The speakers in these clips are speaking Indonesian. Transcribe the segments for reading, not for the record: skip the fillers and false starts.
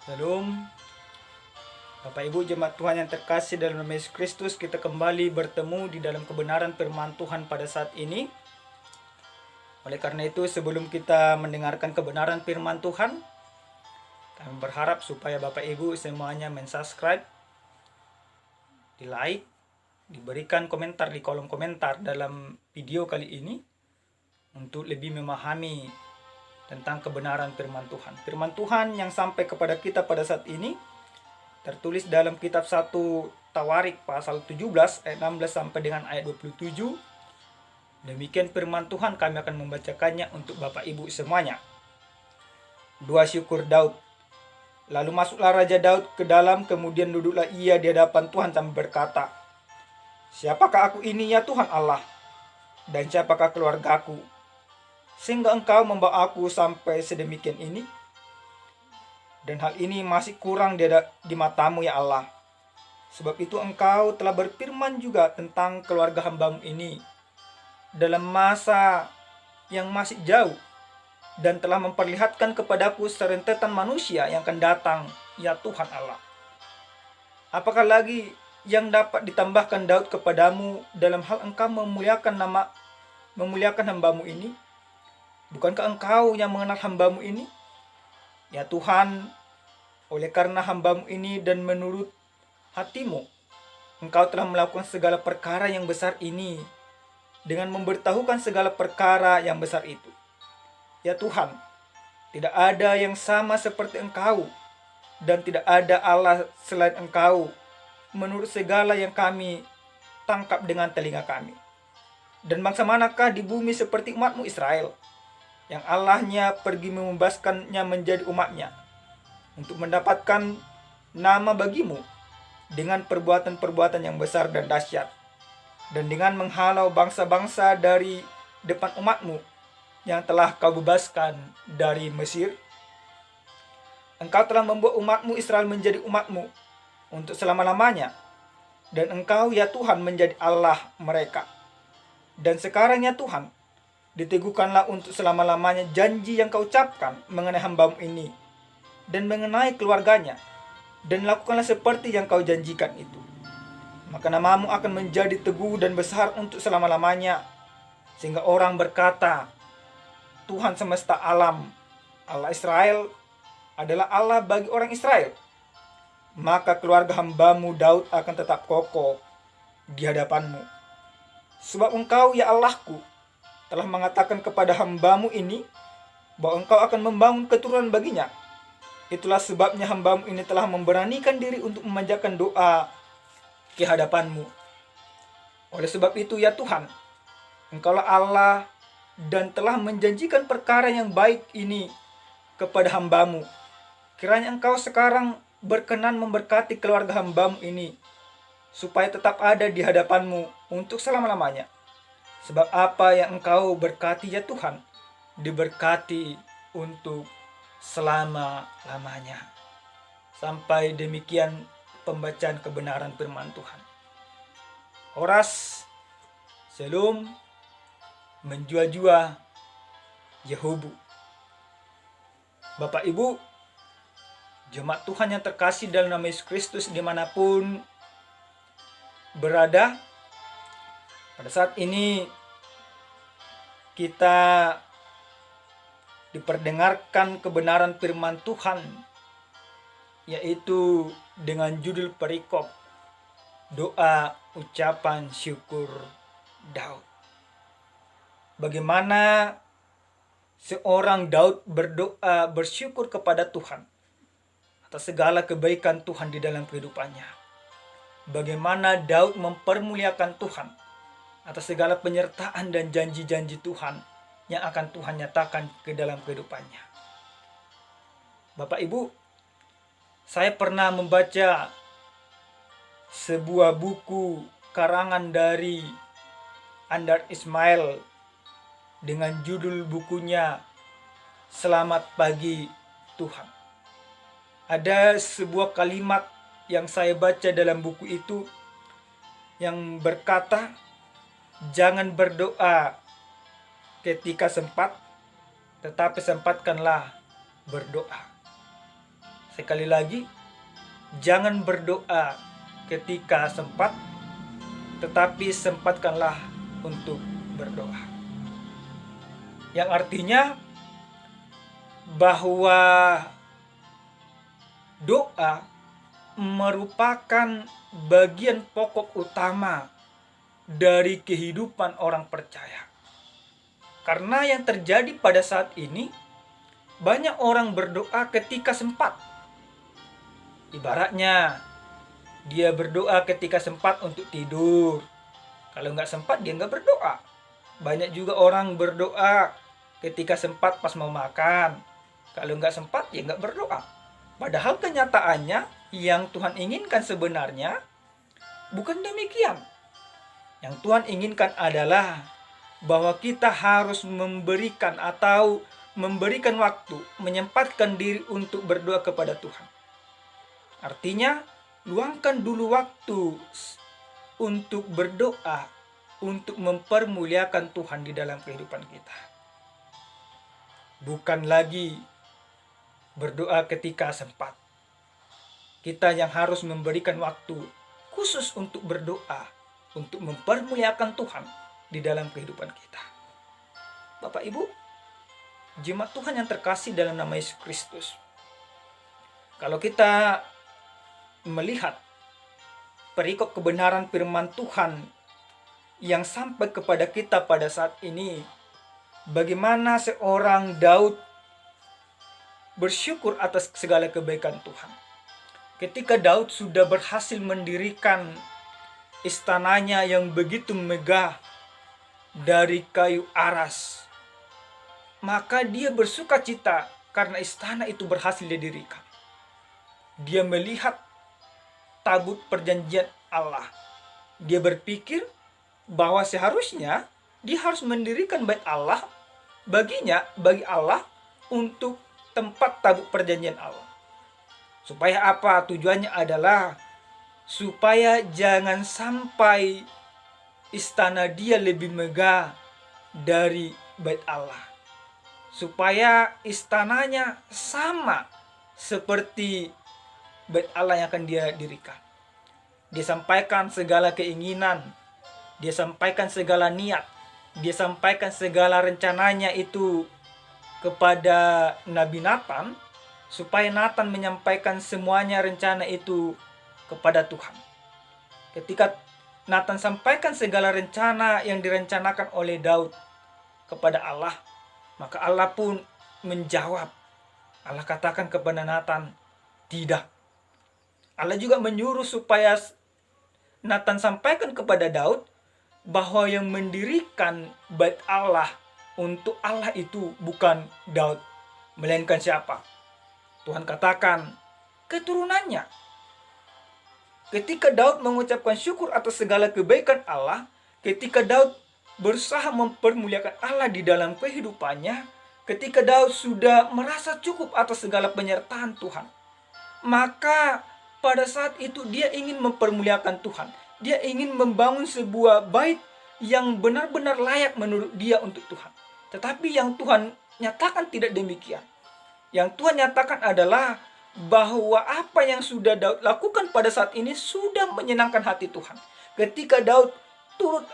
Shalom, Bapak Ibu jemaat Tuhan yang terkasih dalam nama Yesus Kristus, kita kembali bertemu di dalam kebenaran firman Tuhan pada saat ini. Oleh karena itu, sebelum kita mendengarkan kebenaran firman Tuhan, kami berharap supaya Bapak Ibu semuanya mensubscribe, di like, diberikan komentar di kolom komentar dalam video kali ini untuk lebih memahami tentang kebenaran firman Tuhan. Firman Tuhan yang sampai kepada kita pada saat ini tertulis dalam kitab 1 Tawarik pasal 17 ayat 16 sampai dengan ayat 27. Demikian firman Tuhan, kami akan membacakannya untuk Bapak Ibu semuanya. Doa syukur Daud. Lalu masuklah Raja Daud ke dalam, kemudian duduklah ia di hadapan Tuhan sambil berkata, "Siapakah aku ini ya Tuhan Allah? Dan siapakah keluargaku? Sehingga engkau membawa aku sampai sedemikian ini? Dan hal ini masih kurang di matamu ya Allah. Sebab itu engkau telah berfirman juga tentang keluarga hambamu ini dalam masa yang masih jauh, dan telah memperlihatkan kepadaku serentetan manusia yang akan datang, ya Tuhan Allah. Apakah lagi yang dapat ditambahkan Daud kepadamu dalam hal engkau memuliakan hambamu ini? Bukankah engkau yang mengenal hambamu ini? Ya Tuhan, oleh karena hambamu ini dan menurut hatimu, engkau telah melakukan segala perkara yang besar ini dengan memberitahukan segala perkara yang besar itu. Ya Tuhan, tidak ada yang sama seperti engkau, dan tidak ada Allah selain engkau, menurut segala yang kami tangkap dengan telinga kami. Dan bangsa manakah di bumi seperti umatmu Israel, yang Allahnya pergi membebaskannya menjadi umatnya, untuk mendapatkan nama bagimu dengan perbuatan-perbuatan yang besar dan dahsyat, dan dengan menghalau bangsa-bangsa dari depan umatmu yang telah kau bebaskan dari Mesir. Engkau telah membuat umatmu Israel menjadi umatmu untuk selama-lamanya, dan engkau ya Tuhan menjadi Allah mereka. Dan sekarang ya Tuhan, diteguhkanlah untuk selama-lamanya janji yang kau ucapkan mengenai hambamu ini dan mengenai keluarganya, dan lakukanlah seperti yang kau janjikan itu. Maka namamu akan menjadi teguh dan besar untuk selama-lamanya, sehingga orang berkata, Tuhan semesta alam, Allah Israel, adalah Allah bagi orang Israel. Maka keluarga hambamu Daud akan tetap kokoh di hadapanmu. Sebab engkau ya Allahku telah mengatakan kepada hambamu ini bahwa engkau akan membangun keturunan baginya. Itulah sebabnya hambamu ini telah memberanikan diri untuk memanjatkan doa ke hadapanmu. Oleh sebab itu ya Tuhan, engkaulah Allah dan telah menjanjikan perkara yang baik ini kepada hambamu. Kiranya engkau sekarang berkenan memberkati keluarga hambamu ini, supaya tetap ada di hadapanmu untuk selama-lamanya. Sebab apa yang engkau berkati ya Tuhan, diberkati untuk selama-lamanya. Sampai demikian pembacaan kebenaran firman Tuhan. Horas, Selum, menjua-jua, Yehubu. Bapak Ibu, jemaat Tuhan yang terkasih dalam nama Yesus Kristus dimanapun berada, pada saat ini kita diperdengarkan kebenaran firman Tuhan, yaitu dengan judul perikop doa ucapan syukur Daud. Bagaimana seorang Daud berdoa bersyukur kepada Tuhan atas segala kebaikan Tuhan di dalam kehidupannya. Bagaimana Daud mempermuliakan Tuhan atas segala penyertaan dan janji-janji Tuhan yang akan Tuhan nyatakan ke dalam kehidupannya. Bapak Ibu, saya pernah membaca sebuah buku karangan dari Andar Ismail dengan judul bukunya Selamat Pagi Tuhan. Ada sebuah kalimat yang saya baca dalam buku itu yang berkata, jangan berdoa ketika sempat, tetapi sempatkanlah berdoa. Sekali lagi, jangan berdoa ketika sempat, tetapi sempatkanlah untuk berdoa. Yang artinya bahwa doa merupakan bagian pokok utama dari kehidupan orang percaya. Karena yang terjadi pada saat ini, banyak orang berdoa ketika sempat. Ibaratnya, dia berdoa ketika sempat untuk tidur. Kalau nggak sempat, dia nggak berdoa. Banyak juga orang berdoa ketika sempat pas mau makan. Kalau nggak sempat, ya nggak berdoa. Padahal kenyataannya yang Tuhan inginkan sebenarnya bukan demikian. Yang Tuhan inginkan adalah bahwa kita harus memberikan waktu, menyempatkan diri untuk berdoa kepada Tuhan. Artinya, luangkan dulu waktu untuk berdoa, untuk mempermuliakan Tuhan di dalam kehidupan kita. Bukan lagi berdoa ketika sempat. Kita yang harus memberikan waktu khusus untuk berdoa, untuk mempermuliakan Tuhan di dalam kehidupan kita. Bapak Ibu, jemaat Tuhan yang terkasih dalam nama Yesus Kristus. Kalau kita melihat perikop kebenaran firman Tuhan yang sampai kepada kita pada saat ini, bagaimana seorang Daud bersyukur atas segala kebaikan Tuhan. Ketika Daud sudah berhasil mendirikan istananya yang begitu megah dari kayu aras, maka dia bersuka cita karena istana itu berhasil didirikan. Dia melihat tabut perjanjian Allah. Dia berpikir bahwa seharusnya dia harus mendirikan bait Allah bagi Allah, untuk tempat tabut perjanjian Allah. Supaya apa? Tujuannya adalah supaya jangan sampai istana dia lebih megah dari bait Allah. Supaya istananya sama seperti bait Allah yang akan dia dirikan. Dia sampaikan segala keinginan, dia sampaikan segala niat, dia sampaikan segala rencananya itu kepada Nabi Nathan, supaya Nathan menyampaikan semuanya rencana itu kepada Tuhan. Ketika Nathan sampaikan segala rencana yang direncanakan oleh Daud kepada Allah, maka Allah pun menjawab. Allah katakan kepada Nathan, tidak. Allah juga menyuruh supaya Nathan sampaikan kepada Daud bahwa yang mendirikan bait Allah untuk Allah itu bukan Daud, melainkan siapa? Tuhan katakan keturunannya. Ketika Daud mengucapkan syukur atas segala kebaikan Allah, ketika Daud berusaha mempermuliakan Allah di dalam kehidupannya, ketika Daud sudah merasa cukup atas segala penyertaan Tuhan, maka pada saat itu dia ingin mempermuliakan Tuhan. Dia ingin membangun sebuah bait yang benar-benar layak menurut dia untuk Tuhan. Tetapi yang Tuhan nyatakan tidak demikian. Yang Tuhan nyatakan adalah bahwa apa yang sudah Daud lakukan pada saat ini sudah menyenangkan hati Tuhan. Ketika Daud turut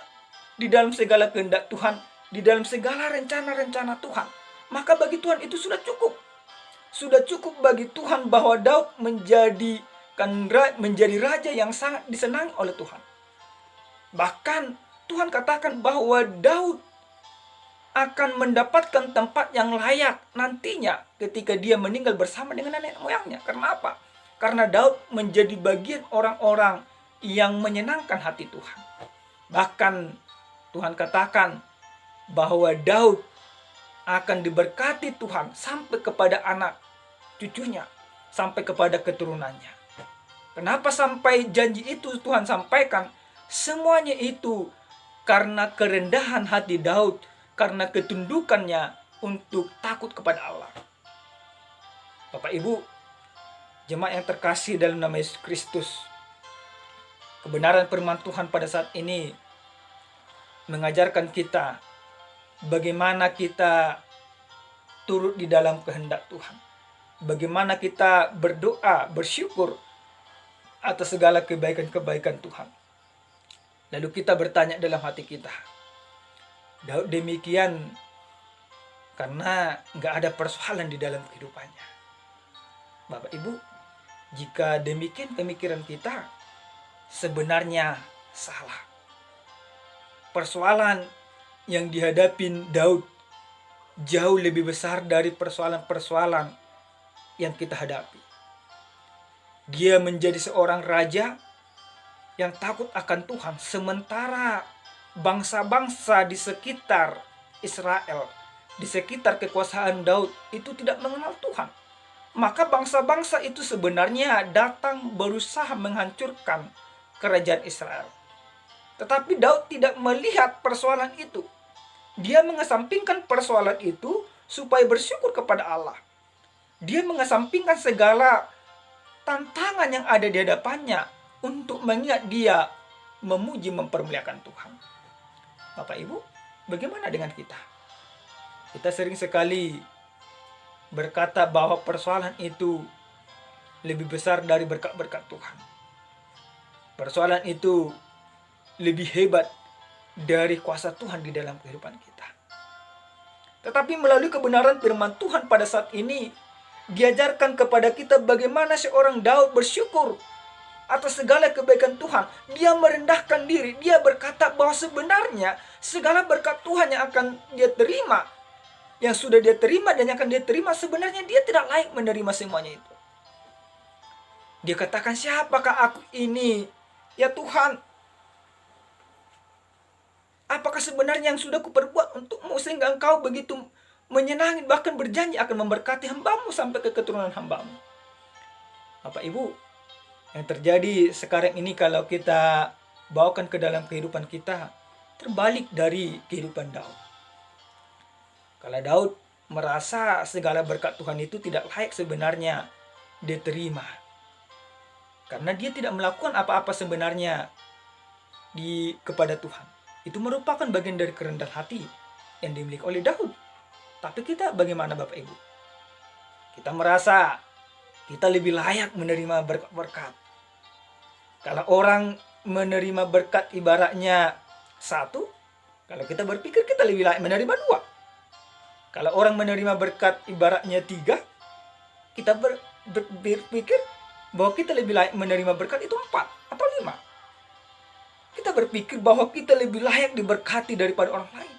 di dalam segala kehendak Tuhan, di dalam segala rencana-rencana Tuhan, maka bagi Tuhan itu sudah cukup. Sudah cukup bagi Tuhan bahwa Daud menjadi raja yang sangat disenangi oleh Tuhan. Bahkan Tuhan katakan bahwa Daud akan mendapatkan tempat yang layak nantinya ketika dia meninggal bersama dengan nenek moyangnya. Karena apa? Karena Daud menjadi bagian orang-orang yang menyenangkan hati Tuhan. Bahkan Tuhan katakan bahwa Daud akan diberkati Tuhan sampai kepada anak cucunya, sampai kepada keturunannya. Kenapa sampai janji itu Tuhan sampaikan? Semuanya itu karena kerendahan hati Daud, karena ketundukannya untuk takut kepada Allah. Bapak Ibu, jemaat yang terkasih dalam nama Yesus Kristus, kebenaran firman Tuhan pada saat ini mengajarkan kita bagaimana kita turut di dalam kehendak Tuhan. bagaimana kita berdoa, bersyukur atas segala kebaikan-kebaikan Tuhan. Lalu kita bertanya dalam hati kita, Daud demikian karena nggak ada persoalan di dalam kehidupannya. Bapak Ibu, jika demikian pemikiran kita, sebenarnya salah. Persoalan yang dihadapin Daud jauh lebih besar dari persoalan-persoalan yang kita hadapi. Dia menjadi seorang raja yang takut akan Tuhan, sementara bangsa-bangsa di sekitar Israel, di sekitar kekuasaan Daud itu tidak mengenal Tuhan. Maka bangsa-bangsa itu sebenarnya datang berusaha menghancurkan kerajaan Israel. Tetapi Daud tidak melihat persoalan itu. Dia mengesampingkan persoalan itu supaya bersyukur kepada Allah. Dia mengesampingkan segala tantangan yang ada di hadapannya untuk mengingat dia memuji mempermuliakan Tuhan. Bapak Ibu, bagaimana dengan kita? Kita sering sekali berkata bahwa persoalan itu lebih besar dari berkat-berkat Tuhan. Persoalan itu lebih hebat dari kuasa Tuhan di dalam kehidupan kita. Tetapi melalui kebenaran firman Tuhan pada saat ini, diajarkan kepada kita bagaimana seorang Daud bersyukur atas segala kebaikan Tuhan. Dia merendahkan diri, dia berkata bahwa sebenarnya segala berkat Tuhan yang akan dia terima, yang sudah dia terima dan yang akan dia terima, sebenarnya dia tidak layak menerima semuanya itu. Dia katakan, siapakah aku ini, ya Tuhan? Apakah sebenarnya yang sudah kuperbuat untukmu sehingga engkau begitu menyenangi, bahkan berjanji akan memberkati hambamu sampai ke keturunan hambamu? Bapak Ibu, yang terjadi sekarang ini kalau kita bawakan ke dalam kehidupan kita, terbalik dari kehidupan Daud. Kalau Daud merasa segala berkat Tuhan itu tidak layak sebenarnya diterima, karena dia tidak melakukan apa-apa sebenarnya kepada Tuhan. Itu merupakan bagian dari kerendahan hati yang dimiliki oleh Daud. Tapi kita bagaimana Bapak Ibu? Kita merasa kita lebih layak menerima berkat-berkat. Kalau orang menerima berkat ibaratnya 1, kalau kita berpikir kita lebih layak menerima 2. Kalau orang menerima berkat ibaratnya 3, kita berpikir bahwa kita lebih layak menerima berkat itu 4 atau 5. Kita berpikir bahwa kita lebih layak diberkati daripada orang lain.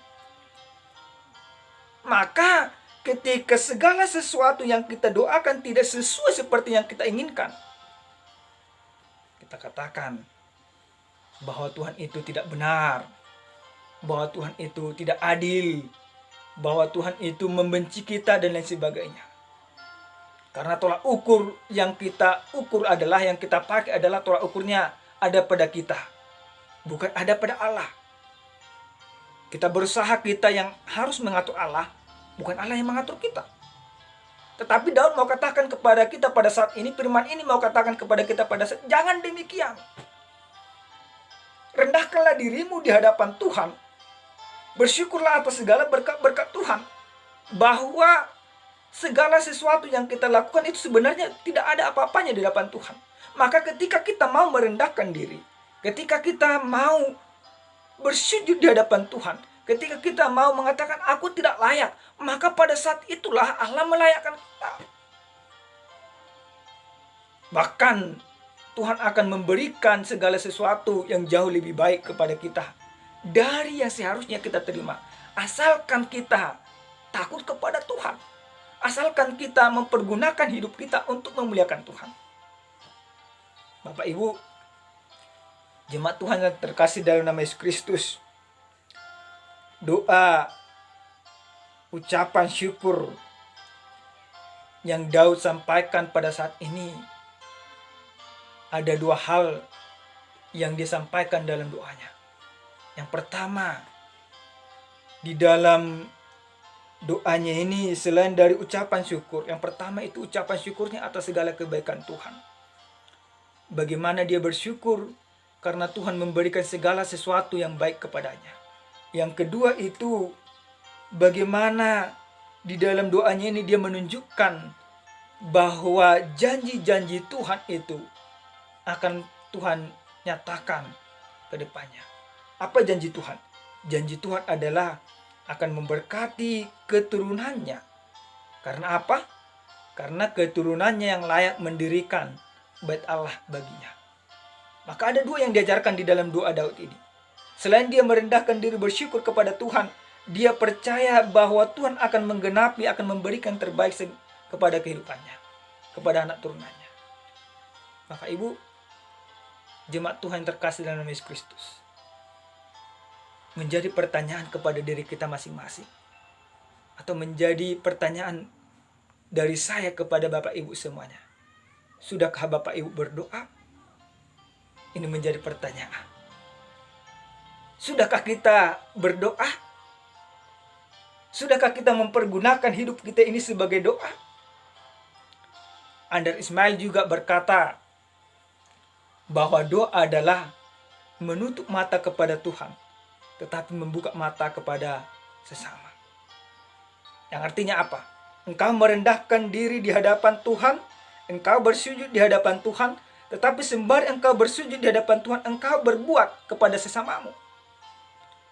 Maka ketika segala sesuatu yang kita doakan tidak sesuai seperti yang kita inginkan, kita katakan bahwa Tuhan itu tidak benar, bahwa Tuhan itu tidak adil, bahwa Tuhan itu membenci kita dan lain sebagainya. Karena tolak ukur yang kita ukur adalah, yang kita pakai adalah tolak ukurnya ada pada kita, bukan ada pada Allah. Kita berusaha, kita yang harus mengatur Allah, bukan Allah yang mengatur kita. Tetapi Daud mau katakan kepada kita pada saat ini, firman ini mau katakan kepada kita pada saat, jangan demikian. Rendahkanlah dirimu di hadapan Tuhan. Bersyukurlah atas segala berkat-berkat Tuhan. Bahwa segala sesuatu yang kita lakukan itu sebenarnya tidak ada apa-apanya di hadapan Tuhan. Maka ketika kita mau merendahkan diri, ketika kita mau bersujud di hadapan Tuhan, ketika kita mau mengatakan aku tidak layak, maka pada saat itulah Allah melayakkan kita. Bahkan Tuhan akan memberikan segala sesuatu yang jauh lebih baik kepada kita dari yang seharusnya kita terima. Asalkan kita takut kepada Tuhan. Asalkan kita mempergunakan hidup kita untuk memuliakan Tuhan. Bapak Ibu, jemaat Tuhan yang terkasih dalam nama Yesus Kristus, doa, ucapan syukur yang Daud sampaikan pada saat ini, ada 2 hal yang disampaikan dalam doanya. Yang pertama, di dalam doanya ini selain dari ucapan syukur, yang pertama itu ucapan syukurnya atas segala kebaikan Tuhan. Bagaimana dia bersyukur karena Tuhan memberikan segala sesuatu yang baik kepadanya. Yang kedua itu bagaimana di dalam doanya ini dia menunjukkan bahwa janji-janji Tuhan itu akan Tuhan nyatakan ke depannya. Apa janji Tuhan? Janji Tuhan adalah akan memberkati keturunannya. Karena apa? Karena keturunannya yang layak mendirikan bait Allah baginya. Maka ada dua yang diajarkan di dalam doa Daud ini. Selain dia merendahkan diri bersyukur kepada Tuhan, dia percaya bahwa Tuhan akan menggenapi, akan memberikan terbaik kepada kehidupannya, kepada anak turunannya. Maka ibu, jemaat Tuhan yang terkasih dalam Yesus Kristus, menjadi pertanyaan kepada diri kita masing-masing, atau menjadi pertanyaan dari saya kepada Bapak Ibu semuanya. Sudahkah Bapak Ibu berdoa? Ini menjadi pertanyaan. Sudahkah kita berdoa? Sudahkah kita mempergunakan hidup kita ini sebagai doa? Andar Ismail juga berkata bahwa doa adalah menutup mata kepada Tuhan, tetapi membuka mata kepada sesama. Yang artinya apa? Engkau merendahkan diri di hadapan Tuhan, engkau bersujud di hadapan Tuhan, tetapi sembari engkau bersujud di hadapan Tuhan, engkau berbuat kepada sesamamu.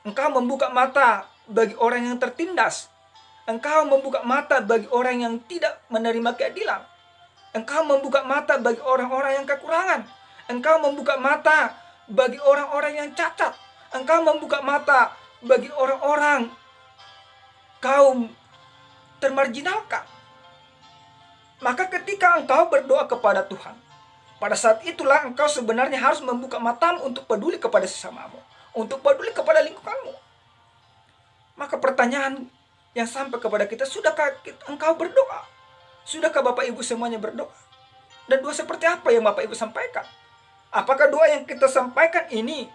Engkau membuka mata bagi orang yang tertindas. Engkau membuka mata bagi orang yang tidak menerima keadilan. Engkau membuka mata bagi orang-orang yang kekurangan. Engkau membuka mata bagi orang-orang yang cacat. Engkau membuka mata bagi orang-orang kaum termarginalkan. Maka ketika engkau berdoa kepada Tuhan, pada saat itulah engkau sebenarnya harus membuka matamu untuk peduli kepada sesamamu, untuk peduli kepada lingkunganmu. Maka pertanyaan yang sampai kepada kita, sudahkah engkau berdoa? Sudahkah Bapak Ibu semuanya berdoa? Dan doa seperti apa yang Bapak Ibu sampaikan? Apakah doa yang kita sampaikan ini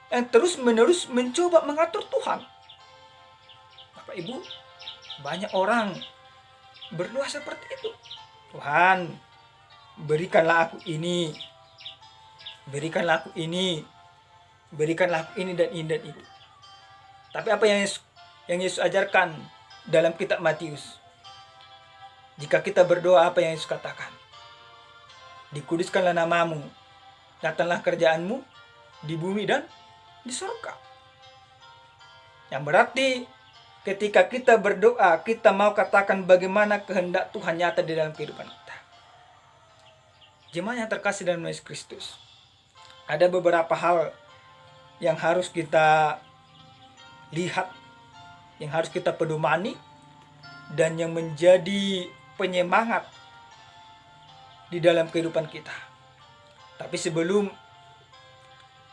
yang terus-menerus mencoba mengatur Tuhan? Bapak Ibu, banyak orang berdoa seperti itu. Tuhan, berikanlah aku ini, berikanlah aku ini, berikanlah aku ini dan ini dan itu. Tapi apa yang Yesus ajarkan dalam kitab Matius? Jika kita berdoa, apa yang Yesus katakan? Dikuduskanlah namamu, datanglah kerjaanmu di bumi dan di surga. Yang berarti ketika kita berdoa, kita mau katakan bagaimana kehendak Tuhan nyata di dalam kehidupan kita. Jemaat yang terkasih dalam Yesus Kristus, ada beberapa hal yang harus kita lihat, yang harus kita pedomani, dan yang menjadi penyemangat di dalam kehidupan kita. Tapi sebelum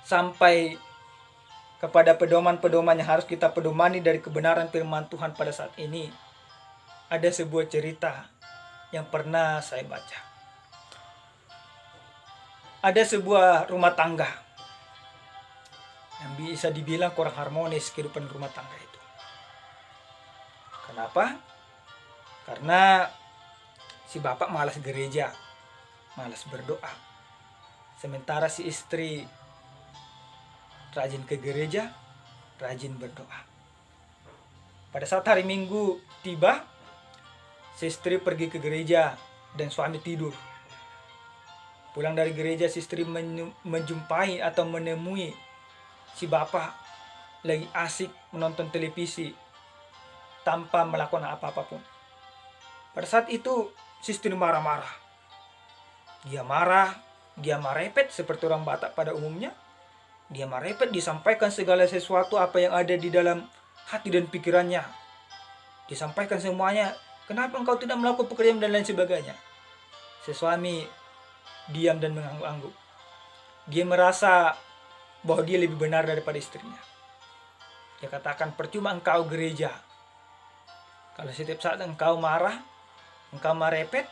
sampai kepada pedoman-pedoman yang harus kita pedomani dari kebenaran firman Tuhan pada saat ini, ada sebuah cerita yang pernah saya baca. Ada sebuah rumah tangga yang bisa dibilang kurang harmonis kehidupan rumah tangga itu. Kenapa? Karena si bapak malas gereja, malas berdoa. Sementara si istri rajin ke gereja, rajin berdoa. Pada saat hari Minggu tiba, si istri pergi ke gereja dan suami tidur. Pulang dari gereja, si istri menjumpai atau menemui si bapak lagi asik menonton televisi tanpa melakukan apa-apapun. Pada saat itu, si istri marah-marah. Dia marepet seperti orang Batak pada umumnya. Dia marepet, disampaikan segala sesuatu apa yang ada di dalam hati dan pikirannya. Disampaikan semuanya, kenapa engkau tidak melakukan pekerjaan dan lain sebagainya. Si suami diam dan mengangguk-angguk. Dia merasa bahwa dia lebih benar daripada istrinya. Dia katakan, percuma engkau gereja. Kalau setiap saat engkau marah, engkau marepet,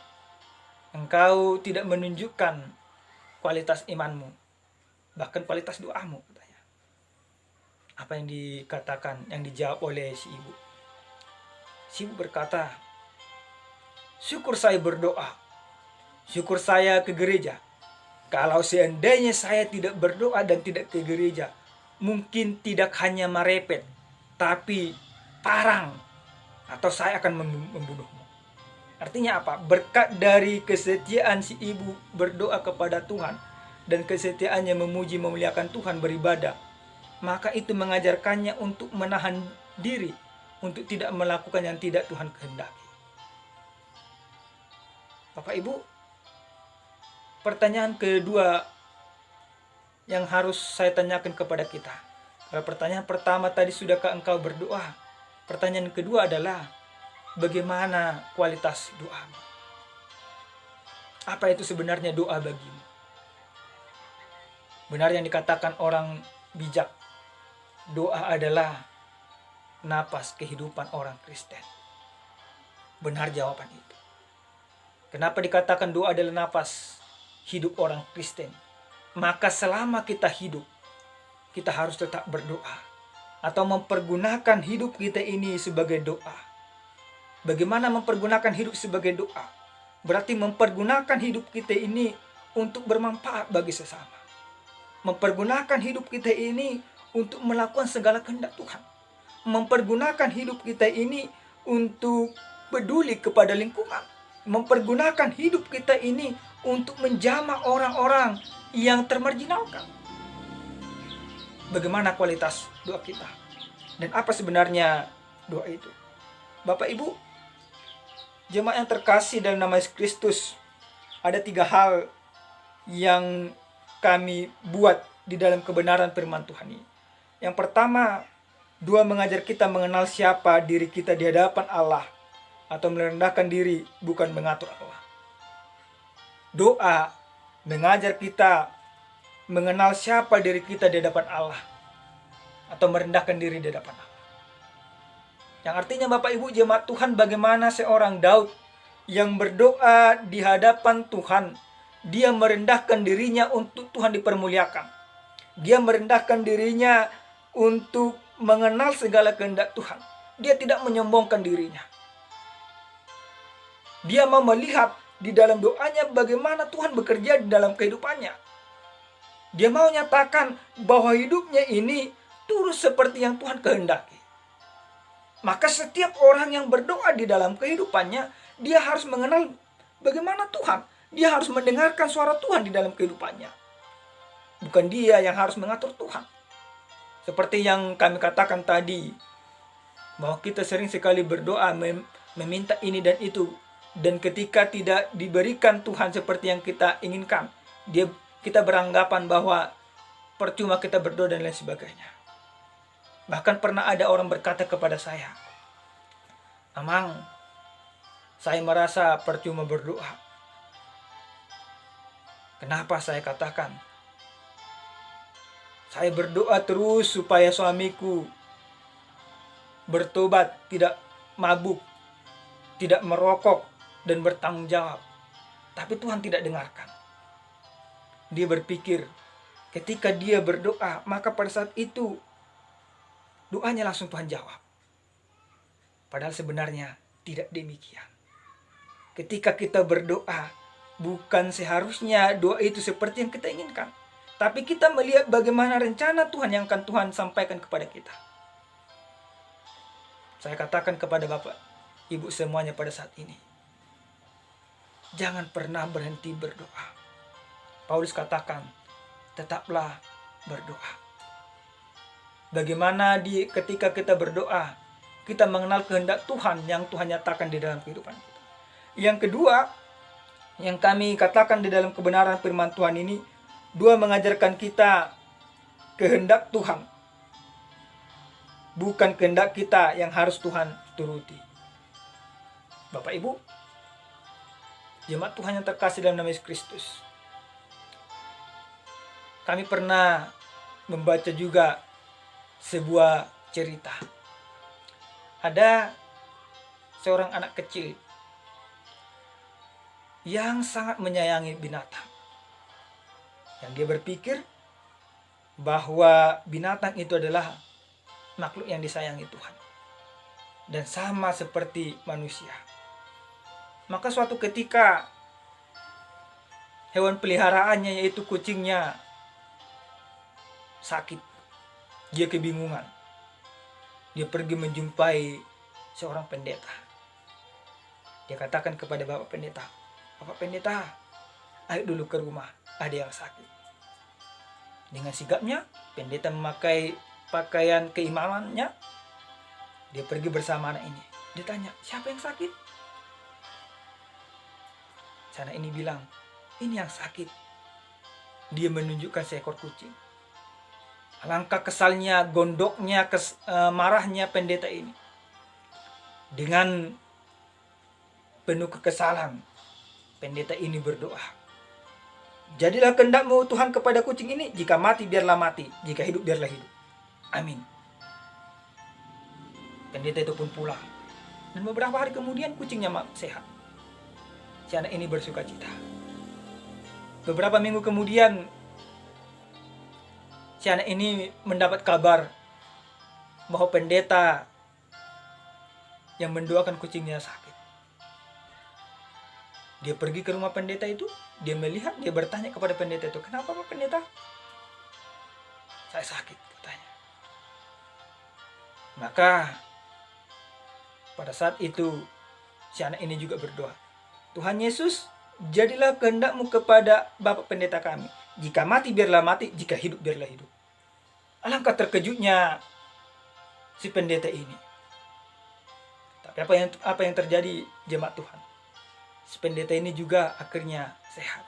engkau tidak menunjukkan kualitas imanmu, bahkan kualitas doamu, katanya. Apa yang dikatakan, yang dijawab oleh si ibu? Si ibu berkata, syukur saya berdoa, syukur saya ke gereja. Kalau seandainya saya tidak berdoa dan tidak ke gereja, mungkin tidak hanya marepet, tapi parang, atau saya akan membunuhmu. Artinya apa? Berkat dari kesetiaan si ibu berdoa kepada Tuhan dan kesetiaannya memuji memuliakan Tuhan, beribadah, maka itu mengajarkannya untuk menahan diri untuk tidak melakukan yang tidak Tuhan kehendaki. Bapak Ibu, pertanyaan kedua yang harus saya tanyakan kepada kita. Kalau pertanyaan pertama tadi, sudahkah engkau berdoa? Pertanyaan kedua adalah, bagaimana kualitas doamu? Apa itu sebenarnya doa bagimu? Benar yang dikatakan orang bijak, doa adalah napas kehidupan orang Kristen. Benar jawaban itu. Kenapa dikatakan doa adalah napas hidup orang Kristen? Maka selama kita hidup, kita harus tetap berdoa atau mempergunakan hidup kita ini sebagai doa. Bagaimana mempergunakan hidup sebagai doa? Berarti mempergunakan hidup kita ini untuk bermanfaat bagi sesama. Mempergunakan hidup kita ini untuk melakukan segala kehendak Tuhan. Mempergunakan hidup kita ini untuk peduli kepada lingkungan. Mempergunakan hidup kita ini untuk menjamah orang-orang yang termarginalkan. Bagaimana kualitas doa kita? Dan apa sebenarnya doa itu? Bapak Ibu, jemaat yang terkasih dalam nama Yesus Kristus, ada 3 hal yang kami buat di dalam kebenaran firman Tuhan ini. Yang pertama, doa mengajar kita mengenal siapa diri kita di hadapan Allah, atau merendahkan diri, bukan mengatur Allah. Doa mengajar kita mengenal siapa diri kita di hadapan Allah, atau merendahkan diri di hadapan Allah. Yang artinya Bapak Ibu jemaat Tuhan, bagaimana seorang Daud yang berdoa di hadapan Tuhan, dia merendahkan dirinya untuk Tuhan dipermuliakan. Dia merendahkan dirinya untuk mengenal segala kehendak Tuhan. Dia tidak menyombongkan dirinya. Dia mau melihat di dalam doanya bagaimana Tuhan bekerja di dalam kehidupannya. Dia mau nyatakan bahwa hidupnya ini turut seperti yang Tuhan kehendaki. Maka setiap orang yang berdoa di dalam kehidupannya, dia harus mengenal bagaimana Tuhan. Dia harus mendengarkan suara Tuhan di dalam kehidupannya. Bukan dia yang harus mengatur Tuhan. Seperti yang kami katakan tadi, bahwa kita sering sekali berdoa meminta ini dan itu. Dan ketika tidak diberikan Tuhan seperti yang kita inginkan, kita beranggapan bahwa percuma kita berdoa dan lain sebagainya. Bahkan pernah ada orang berkata kepada saya, "Amang, saya merasa percuma berdoa." Kenapa saya katakan? Saya berdoa terus supaya suamiku bertobat, tidak mabuk, tidak merokok, dan bertanggung jawab. Tapi Tuhan tidak dengarkan. Dia berpikir, ketika dia berdoa, maka pada saat itu doanya langsung Tuhan jawab. Padahal sebenarnya tidak demikian. Ketika kita berdoa, bukan seharusnya doa itu seperti yang kita inginkan. Tapi kita melihat bagaimana rencana Tuhan yang akan Tuhan sampaikan kepada kita. Saya katakan kepada Bapak, Ibu semuanya pada saat ini, jangan pernah berhenti berdoa. Paulus katakan, tetaplah berdoa. Bagaimana ketika kita berdoa, kita mengenal kehendak Tuhan yang Tuhan nyatakan di dalam kehidupan kita. Yang kedua, yang kami katakan di dalam kebenaran firman Tuhan ini, doa mengajarkan kita kehendak Tuhan. Bukan kehendak kita yang harus Tuhan turuti. Bapak Ibu, jemaat Tuhan yang terkasih dalam nama Yesus Kristus, kami pernah membaca juga sebuah cerita. Ada seorang anak kecil yang sangat menyayangi binatang. Yang dia berpikir bahwa binatang itu adalah makhluk yang disayangi Tuhan. Dan sama seperti manusia. Maka suatu ketika hewan peliharaannya yaitu kucingnya sakit. Dia kebingungan. Dia pergi menjumpai seorang pendeta. Dia katakan kepada Bapak Pendeta, "Bapak Pendeta, ayo dulu ke rumah, ada yang sakit." Dengan sigapnya, pendeta memakai pakaian keimamannya. Dia pergi bersama anak ini. Dia tanya, "Siapa yang sakit?" Anak ini bilang, "Ini yang sakit." Dia menunjukkan seekor kucing. Alangkah kesalnya, gondoknya, marahnya pendeta ini. Dengan penuh kekesalan, pendeta ini berdoa, "Jadilah kehendak-Mu Tuhan kepada kucing ini, jika mati biarlah mati, jika hidup biarlah hidup. Amin." Pendeta itu pun pulang. Dan beberapa hari kemudian kucingnya sehat. Si anak ini bersuka cita. Beberapa minggu kemudian, si anak ini mendapat kabar bahwa pendeta yang mendoakan kucingnya sakit. Dia pergi ke rumah pendeta itu, dia melihat, dia bertanya kepada pendeta itu, "Kenapa Pak Pendeta?" "Saya sakit," katanya. Maka pada saat itu si anak ini juga berdoa, "Tuhan Yesus, jadilah kehendak-Mu kepada Bapak Pendeta kami. Jika mati biarlah mati, jika hidup biarlah hidup." Alangkah terkejutnya si pendeta ini. Tapi apa yang terjadi, jemaat Tuhan? Si pendeta ini juga akhirnya sehat.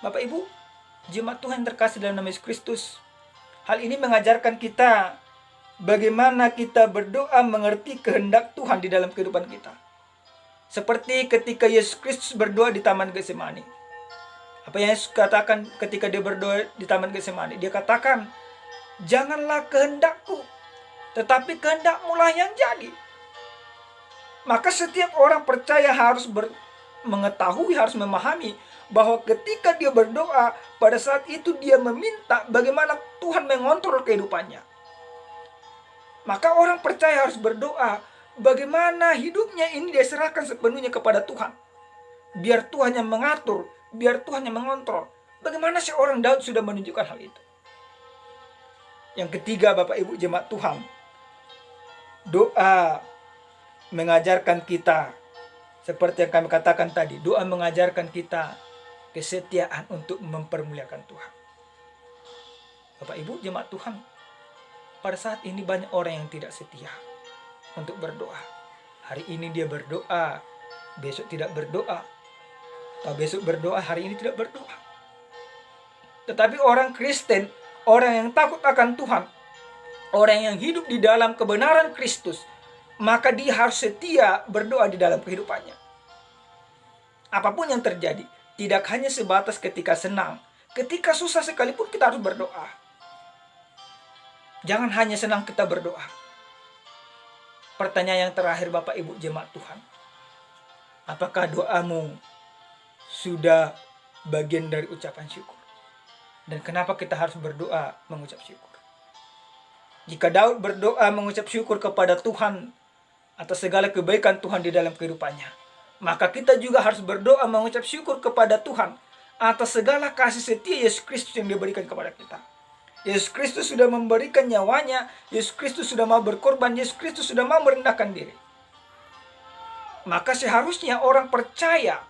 Bapak Ibu, jemaat Tuhan terkasih dalam nama Yesus Kristus, hal ini mengajarkan kita bagaimana kita berdoa mengerti kehendak Tuhan di dalam kehidupan kita. Seperti ketika Yesus Kristus berdoa di Taman Getsemani. Apa yang Yesus katakan ketika dia berdoa di Taman Getsemani? Dia katakan, "Janganlah kehendakku, tetapi kehendak-Mu lah yang jadi." Maka setiap orang percaya harus mengetahui, harus memahami bahwa ketika dia berdoa, pada saat itu dia meminta bagaimana Tuhan mengontrol kehidupannya. Maka orang percaya harus berdoa bagaimana hidupnya ini dia serahkan sepenuhnya kepada Tuhan. Biar Tuhan yang mengatur, biar Tuhan yang mengontrol. Bagaimana seorang Daud sudah menunjukkan hal itu. Yang ketiga, Bapak Ibu jemaat Tuhan, doa mengajarkan kita, seperti yang kami katakan tadi, doa mengajarkan kita kesetiaan untuk mempermuliakan Tuhan. Bapak Ibu jemaat Tuhan, pada saat ini banyak orang yang tidak setia untuk berdoa. Hari ini dia berdoa, besok tidak berdoa. Atau besok berdoa, hari ini tidak berdoa. Tetapi orang Kristen, orang yang takut akan Tuhan, orang yang hidup di dalam kebenaran Kristus, maka dia harus setia berdoa di dalam kehidupannya. Apapun yang terjadi, tidak hanya sebatas ketika senang, ketika susah sekalipun kita harus berdoa. Jangan hanya senang kita berdoa. Pertanyaan yang terakhir Bapak Ibu jemaat Tuhan, apakah doamu sudah bagian dari ucapan syukur? Dan kenapa kita harus berdoa mengucap syukur? Jika Daud berdoa mengucap syukur kepada Tuhan atas segala kebaikan Tuhan di dalam kehidupannya, maka kita juga harus berdoa mengucap syukur kepada Tuhan atas segala kasih setia Yesus Kristus yang diberikan kepada kita. Yesus Kristus sudah memberikan nyawanya, Yesus Kristus sudah mau berkorban, Yesus Kristus sudah mau merendahkan diri. Maka seharusnya orang percaya,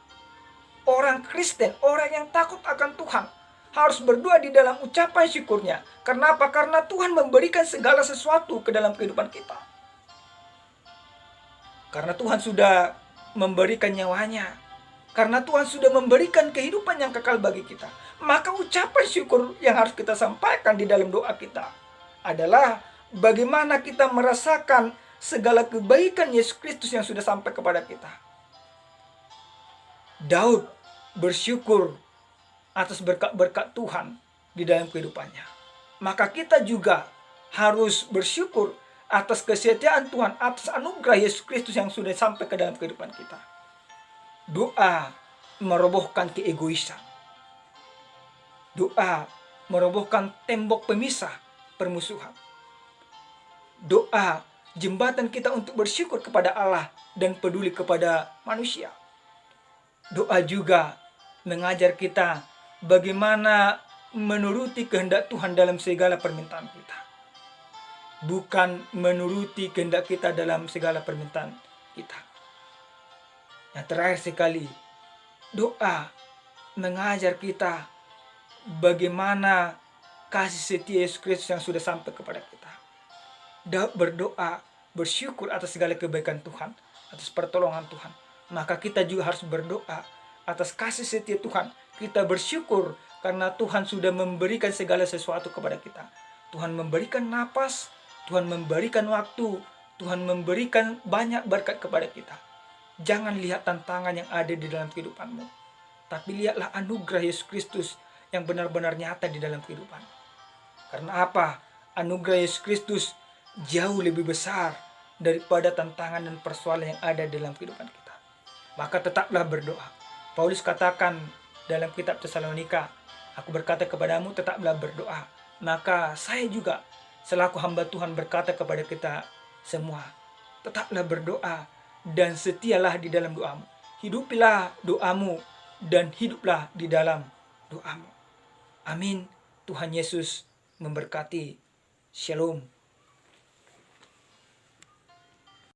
orang Kristen, orang yang takut akan Tuhan harus berdoa di dalam ucapan syukurnya. Karena apa? Karena Tuhan memberikan segala sesuatu ke dalam kehidupan kita. Karena Tuhan sudah memberikan nyawanya. Karena Tuhan sudah memberikan kehidupan yang kekal bagi kita. Maka ucapan syukur yang harus kita sampaikan di dalam doa kita adalah bagaimana kita merasakan segala kebaikan Yesus Kristus yang sudah sampai kepada kita. Daud bersyukur atas berkat-berkat Tuhan di dalam kehidupannya. Maka kita juga harus bersyukur atas kesetiaan Tuhan, atas anugerah Yesus Kristus yang sudah sampai ke dalam kehidupan kita. Doa merobohkan keegoisan. Doa merobohkan tembok pemisah permusuhan. Doa jembatan kita untuk bersyukur kepada Allah dan peduli kepada manusia. Doa juga mengajar kita bagaimana menuruti kehendak Tuhan dalam segala permintaan kita. Bukan menuruti kehendak kita dalam segala permintaan kita. Yang terakhir sekali, doa mengajar kita bagaimana kasih setia Yesus Kristus yang sudah sampai kepada kita. Berdoa, bersyukur atas segala kebaikan Tuhan, atas pertolongan Tuhan. Maka kita juga harus berdoa atas kasih setia Tuhan. Kita bersyukur karena Tuhan sudah memberikan segala sesuatu kepada kita. Tuhan memberikan napas, Tuhan memberikan waktu, Tuhan memberikan banyak berkat kepada kita. Jangan lihat tantangan yang ada di dalam kehidupanmu, tapi lihatlah anugerah Yesus Kristus yang benar-benar nyata di dalam kehidupan. Karena apa? Anugerah Yesus Kristus jauh lebih besar daripada tantangan dan persoalan yang ada dalam kehidupan kita. Maka tetaplah berdoa. Paulus katakan dalam kitab Tesalonika, aku berkata kepadamu tetaplah berdoa. Maka saya juga selaku hamba Tuhan berkata kepada kita semua, tetaplah berdoa dan setialah di dalam doamu. Hidupilah doamu dan hiduplah di dalam doamu. Amin. Tuhan Yesus memberkati. Shalom.